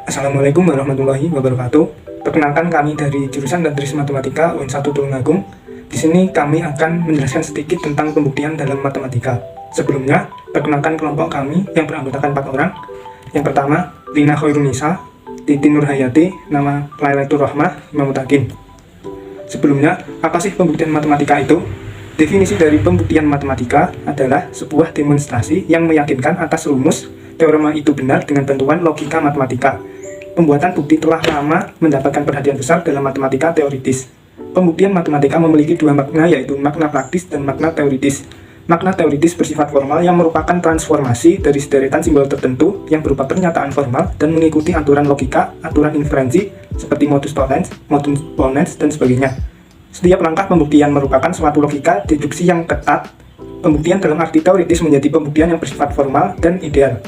Assalamualaikum warahmatullahi wabarakatuh. Perkenalkan, kami dari jurusan Tadris Matematika UIN 1 Tulungagung. Di sini kami akan menjelaskan sedikit tentang pembuktian dalam matematika. Sebelumnya, perkenalkan kelompok kami yang beranggotakan 4 orang. Yang pertama, Rina Khairunisa, Titi Nurhayati, nama Lailatul Rahmah, Imam Mutakin. Sebelumnya, apa sih pembuktian matematika itu? Definisi dari pembuktian matematika adalah sebuah demonstrasi yang meyakinkan atas rumus teorema itu benar dengan bantuan logika matematika. Pembuatan bukti telah lama mendapatkan perhatian besar dalam matematika teoritis. Pembuktian matematika memiliki dua makna, yaitu makna praktis dan makna teoritis. Makna teoritis bersifat formal yang merupakan transformasi dari sederetan simbol tertentu yang berupa pernyataan formal dan mengikuti aturan logika, aturan inferensi seperti modus ponens, dan sebagainya. Setiap langkah pembuktian merupakan suatu logika deduksi yang ketat. Pembuktian dalam arti teoritis menjadi pembuktian yang bersifat formal dan ideal.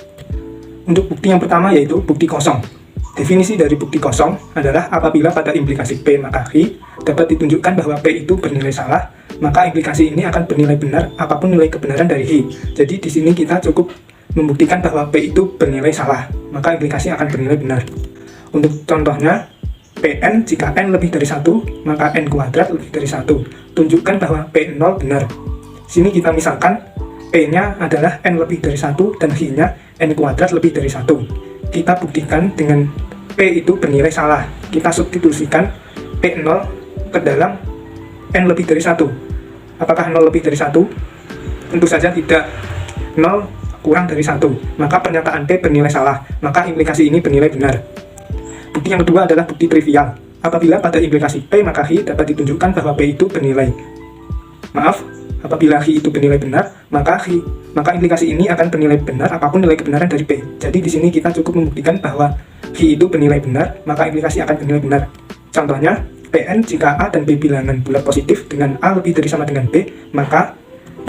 Untuk bukti yang pertama yaitu bukti kosong. Definisi dari bukti kosong adalah apabila pada implikasi P maka Q dapat ditunjukkan bahwa P itu bernilai salah, maka implikasi ini akan bernilai benar apapun nilai kebenaran dari Q. Jadi di sini kita cukup membuktikan bahwa P itu bernilai salah, maka implikasi akan bernilai benar. Untuk contohnya, Pn jika n lebih dari 1, maka n kuadrat lebih dari 1. Tunjukkan bahwa P0 benar. Sini kita misalkan P-nya adalah n lebih dari 1 dan Q-nya n kuadrat lebih dari 1. Kita buktikan dengan P itu bernilai salah. Kita substitusikan P0 ke dalam n lebih dari 1. Apakah 0 lebih dari 1? Tentu saja tidak. 0 kurang dari 1. Maka pernyataan P bernilai salah. Maka implikasi ini bernilai benar. Bukti yang kedua adalah bukti trivial. Apabila pada implikasi P maka Q dapat ditunjukkan bahwa P itu bernilai. Apabila Q itu bernilai benar, maka implikasi ini akan bernilai benar apapun nilai kebenaran dari P. Jadi di sini kita cukup membuktikan bahwa Q itu bernilai benar, maka implikasi akan bernilai benar. Contohnya, Pn jika A dan B bilangan bulat positif dengan A lebih dari sama dengan B, maka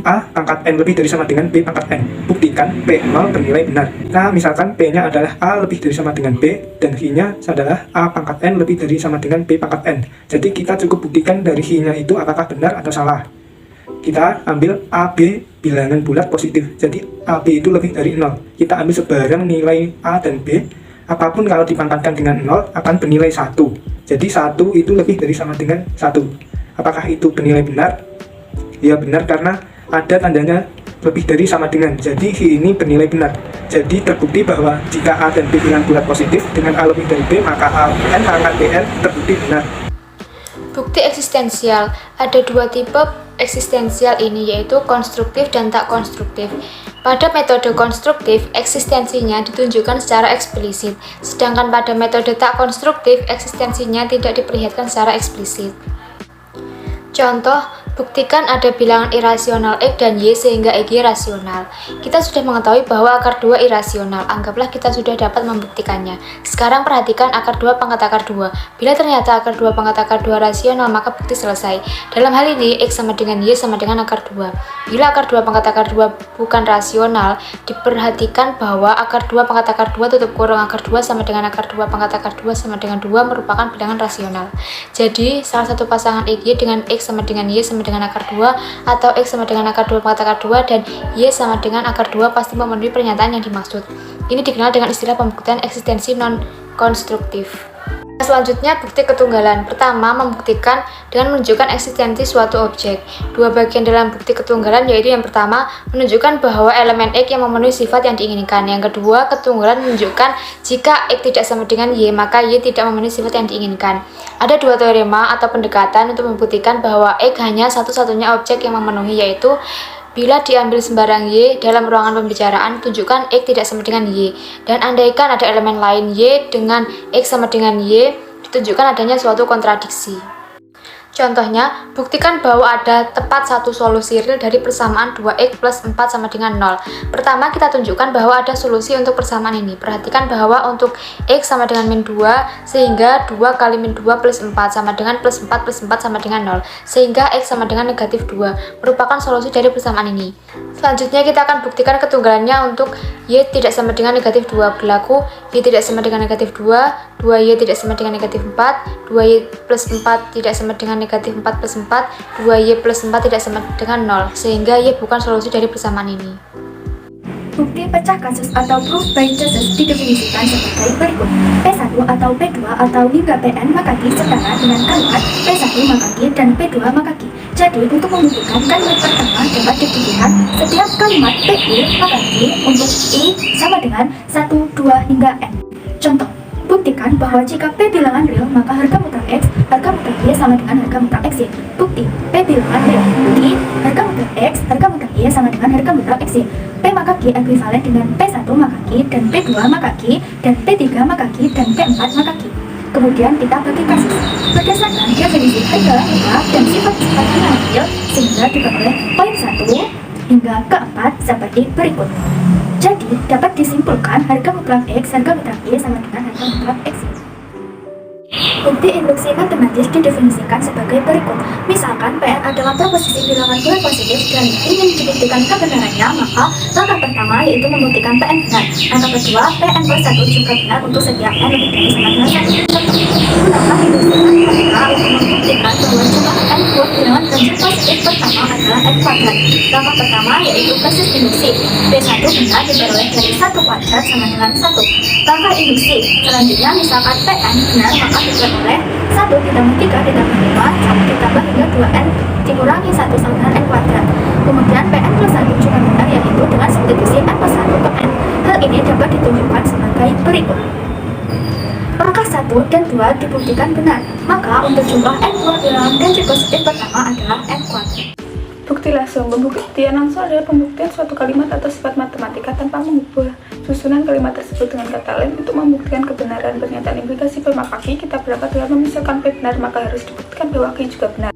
A pangkat N lebih dari sama dengan B pangkat N. Buktikan P0 bernilai benar. Nah, misalkan P-nya adalah A lebih dari sama dengan B, dan Q-nya adalah A pangkat N lebih dari sama dengan B pangkat N. Jadi kita cukup buktikan dari Q-nya itu apakah benar atau salah. Kita ambil AB bilangan bulat positif, jadi AB itu lebih dari 0. Kita ambil sebarang nilai A dan B, apapun kalau dipangkatkan dengan 0 akan bernilai 1. Jadi 1 itu lebih dari sama dengan 1. Apakah itu bernilai benar? Ya benar, karena ada tandanya lebih dari sama dengan, jadi Q ini bernilai benar. Jadi terbukti bahwa jika A dan B bilangan bulat positif dengan A lebih dari B, maka N pangkat Bn terbukti benar. Bukti eksistensial. Ada dua tipe eksistensial ini, yaitu konstruktif dan tak konstruktif. Pada metode konstruktif, eksistensinya ditunjukkan secara eksplisit, sedangkan pada metode tak konstruktif, eksistensinya tidak diperlihatkan secara eksplisit. Contoh, buktikan ada bilangan irasional X dan Y sehingga X rasional. Kita sudah mengetahui bahwa akar 2 irasional, anggaplah kita sudah dapat membuktikannya. Sekarang perhatikan akar 2 pangkat akar 2. Bila ternyata akar 2 pangkat akar 2 rasional, maka bukti selesai. Dalam hal ini, X sama dengan Y sama dengan akar 2. Bila akar 2 pangkat akar 2 bukan rasional, diperhatikan bahwa akar 2 pangkat akar 2 tutup kurung akar 2 sama dengan akar 2 pangkat akar 2 sama dengan 2 merupakan bilangan rasional. Jadi, salah satu pasangan XY dengan X sama dengan Y sama dengan akar 2, atau X sama dengan akar 2 pangkat akar 2 dan Y sama dengan akar 2 pasti memenuhi pernyataan yang dimaksud. Ini dikenal dengan istilah pembuktian eksistensi non-konstruktif. Selanjutnya, bukti ketunggalan. Pertama, membuktikan dengan menunjukkan eksistensi suatu objek. Dua bagian dalam bukti ketunggalan yaitu yang pertama, menunjukkan bahwa elemen X yang memenuhi sifat yang diinginkan. Yang kedua, ketunggalan menunjukkan jika X tidak sama dengan Y, maka Y tidak memenuhi sifat yang diinginkan. Ada dua teorema atau pendekatan untuk membuktikan bahwa X hanya satu-satunya objek yang memenuhi, yaitu bila diambil sembarang Y dalam ruangan pembicaraan, tunjukkan X tidak sama dengan Y. Dan andaikan ada elemen lain Y dengan X sama dengan Y, ditunjukkan adanya suatu kontradiksi. Contohnya, buktikan bahwa ada tepat satu solusi real dari persamaan 2x plus 4 sama dengan 0. Pertama, kita tunjukkan bahwa ada solusi untuk persamaan ini. Perhatikan bahwa untuk x sama dengan min 2, sehingga 2 kali min 2 plus 4 sama dengan plus 4 plus 4 sama dengan 0. Sehingga x sama dengan negatif 2, merupakan solusi dari persamaan ini. Selanjutnya, kita akan buktikan ketunggalannya untuk y tidak sama dengan negatif 2. Berlaku y tidak sama dengan negatif 2, 2y tidak sama dengan negatif 4, 2y plus 4 tidak sama dengan negatif 4 plus 4, 2y plus 4 tidak sama dengan 0, sehingga y bukan solusi dari persamaan ini. Bukti pecah kasus atau proof by cases didefinisikan sebagai berikut. P1 atau P2 atau hingga Pn maka Q setara dengan kalimat P1 maka Q dan P2 maka Q. Jadi untuk membuktikan kalimat pertama dapat dibuktikan setiap kalimat PI maka Q untuk I sama dengan 1, 2 hingga N. Contoh, buktikan bahwa jika P bilangan real maka harga mutlak X, harga mutlak Y sama dengan harga mutlak X Y. Bukti P bilangan real, bukti harga mutlak X, harga mutlak Y sama dengan harga mutlak X Y. P maka Q ekuivalen dengan P1 maka Q dan P2 maka Q dan P3 maka Q dan P4 maka Q. Kemudian kita bagi kasus berdasarkan definisi harga mutlak dan sifat-sifat bilangan real sehingga diperoleh poin 1 hingga ke 4 seperti berikut. Jadi, dapat disimpulkan harga mutlak X, harga mutlak Y sama dengan harga mutlak X. Bukti induksi matematis didefinisikan sebagai berikut. Misalkan Pn adalah proposisi bilangan bulat positif dan ingin dibuktikan kebenarannya, maka langkah pertama yaitu membuktikan Pn benar. Langkah kedua, Pn plus 1 juga benar untuk setiap n lebih dari sama dengan 1. Gunakan induksi matematika untuk membuktikan bahwa jumlah n buat bilangan ganjil positif pertama adalah n kuadrat. Langkah pertama yaitu basis induksi. P1 benar diperoleh dari 1 kuadrat sama dengan 1. Langkah induksi selanjutnya, misalkan Pn benar maka diperoleh 1 ditambah 3 ditambah 5 sama ditambah hingga 2n dikurangi 1 sama dengan n kuadrat. Kemudian Pn plus 1 juga benar yaitu dengan substitusi n plus 1 ke n. Hal ini dapat ditunjukkan sebagai berikut. Langkah 1 dan 2 dibuktikan benar, maka untuk jumlah n buat bilangan ganjil positif pertama adalah n kuadrat. Bukti langsung. Pembuktian langsung adalah pembuktian suatu kalimat atau sifat matematika tanpa mengubah susunan kalimat tersebut dengan kata lain. Untuk membuktikan kebenaran pernyataan implikasi P maka Q, kita berangkat dengan memisahkan P benar, maka harus dibuktikan bahwa Q juga benar.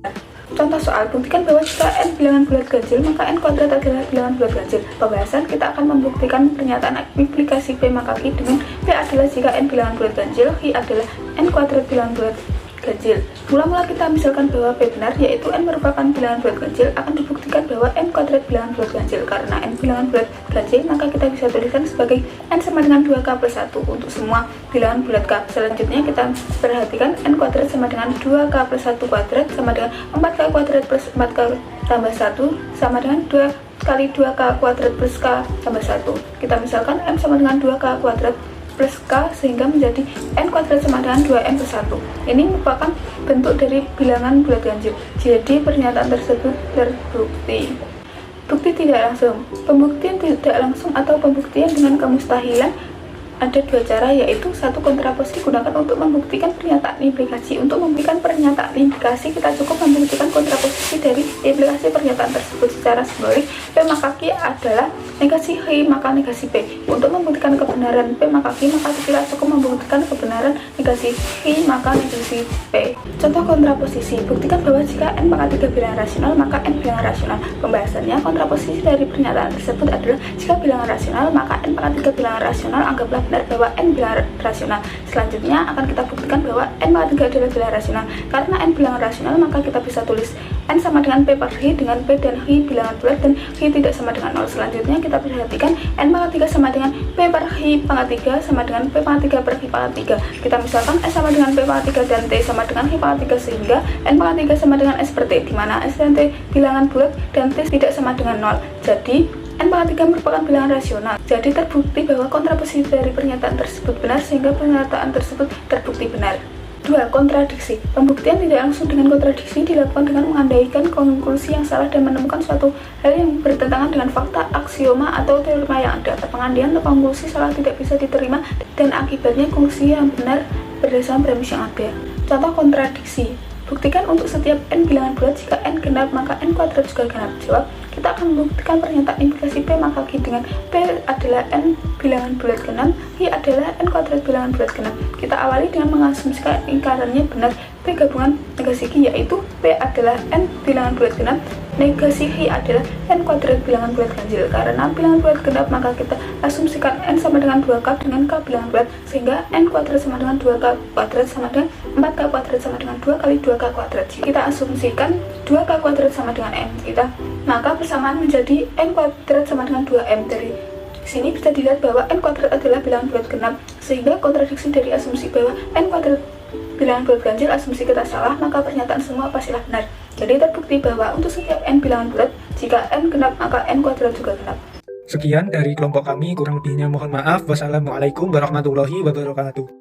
Contoh soal, buktikan bahwa jika n bilangan bulat ganjil, maka n kuadrat adalah bilangan bulat ganjil. Pembahasan, kita akan membuktikan pernyataan implikasi P maka Q dengan P adalah jika n bilangan bulat ganjil, Q adalah n kuadrat bilangan bulat ganjil. Mula-mula kita misalkan bahwa P benar, yaitu n merupakan bilangan bulat ganjil, akan dibuktikan bahwa n kuadrat bilangan bulat ganjil. Karena n bilangan bulat ganjil, maka kita bisa tuliskan sebagai n sama dengan 2k plus 1 untuk semua bilangan bulat k. Selanjutnya kita perhatikan n kuadrat sama dengan 2k plus 1 kuadrat sama dengan 4k kuadrat plus 4k tambah 1 sama dengan 2 kali 2k kuadrat plus k tambah 1. Kita misalkan m sama dengan 2k kuadrat plus k sehingga menjadi n kuadrat sama dengan 2n plus 1. Ini merupakan bentuk dari bilangan bulat ganjil. Jadi pernyataan tersebut terbukti. Bukti tidak langsung. Pembuktian tidak langsung atau pembuktian dengan kemustahilan ada dua cara, yaitu satu, kontraposisi digunakan untuk membuktikan pernyataan implikasi. Untuk membuktikan pernyataan implikasi, kita cukup membuktikan kontraposisi dari implikasi pernyataan tersebut secara simbolik. P maka Q adalah negasi Q maka negasi P. Untuk membuktikan kebenaran P maka Q, maka kita cukup membuktikan kebenaran negasi Q maka negasi P. Contoh kontraposisi, buktikan bahwa jika n maka 3 bilangan rasional, maka n bilangan rasional. Pembahasannya, kontraposisi dari pernyataan tersebut adalah jika bilangan rasional, maka n maka 3 bilangan rasional, anggaplah benar bahwa n bilangan rasional. Selanjutnya akan kita buktikan bahwa n maka 3 adalah bilangan rasional. Karena n bilangan rasional, maka kita bisa tulis n sama dengan P per Q dengan P dan Q bilangan bulat dan Q tidak sama dengan 0. Selanjutnya kita perhatikan n maka 3 sama dengan P per Q pangkat 3 sama dengan P pangkat 3 per Q pangkat 3. Kita misalkan S sama dengan P pangkat 3 dan T sama dengan Q pangkat 3 sehingga n pangkat 3 sama dengan S per T, di mana S dan T bilangan bulat dan T tidak sama dengan 0. Jadi n pangkat 3 merupakan bilangan rasional. Jadi terbukti bahwa kontraposisi dari pernyataan tersebut benar sehingga pernyataan tersebut terbukti benar. 2. Kontradiksi. Pembuktian tidak langsung dengan kontradiksi dilakukan dengan mengandaikan konklusi yang salah dan menemukan suatu hal yang bertentangan dengan fakta, aksioma, atau teorema yang ada. Pengandaian atau konklusi salah tidak bisa diterima dan akibatnya konklusi yang benar berdasarkan premis yang ada. Contoh kontradiksi. Buktikan untuk setiap n bilangan bulat jika n genap maka n kuadrat juga genap. Jawab, kita akan membuktikan pernyataan implikasi P maka Q dengan P adalah n bilangan bulat genap, Q adalah n kuadrat bilangan bulat genap. Kita awali dengan mengasumsikan ingkarannya benar P gabungan negasi Q, yaitu P adalah n bilangan bulat genap, negasi Q adalah n kuadrat bilangan bulat ganjil. Karena bilangan bulat genap maka kita asumsikan n sama dengan 2k dengan k bilangan bulat sehingga n kuadrat sama dengan 2k kuadrat sama dengan 4k kuadrat sama dengan 2 kali 2k kuadrat. Jika kita asumsikan 2k kuadrat sama dengan m, maka persamaan menjadi n kuadrat sama dengan 2m. Dari sini bisa dilihat bahwa n kuadrat adalah bilangan bulat genap, sehingga kontradiksi dari asumsi bahwa n kuadrat bilangan bulat ganjil asumsi kita salah, maka pernyataan semua pastilah benar. Jadi terbukti bahwa untuk setiap n bilangan bulat, jika n genap maka n kuadrat juga genap. Sekian dari kelompok kami, kurang lebihnya mohon maaf. Wassalamualaikum warahmatullahi wabarakatuh.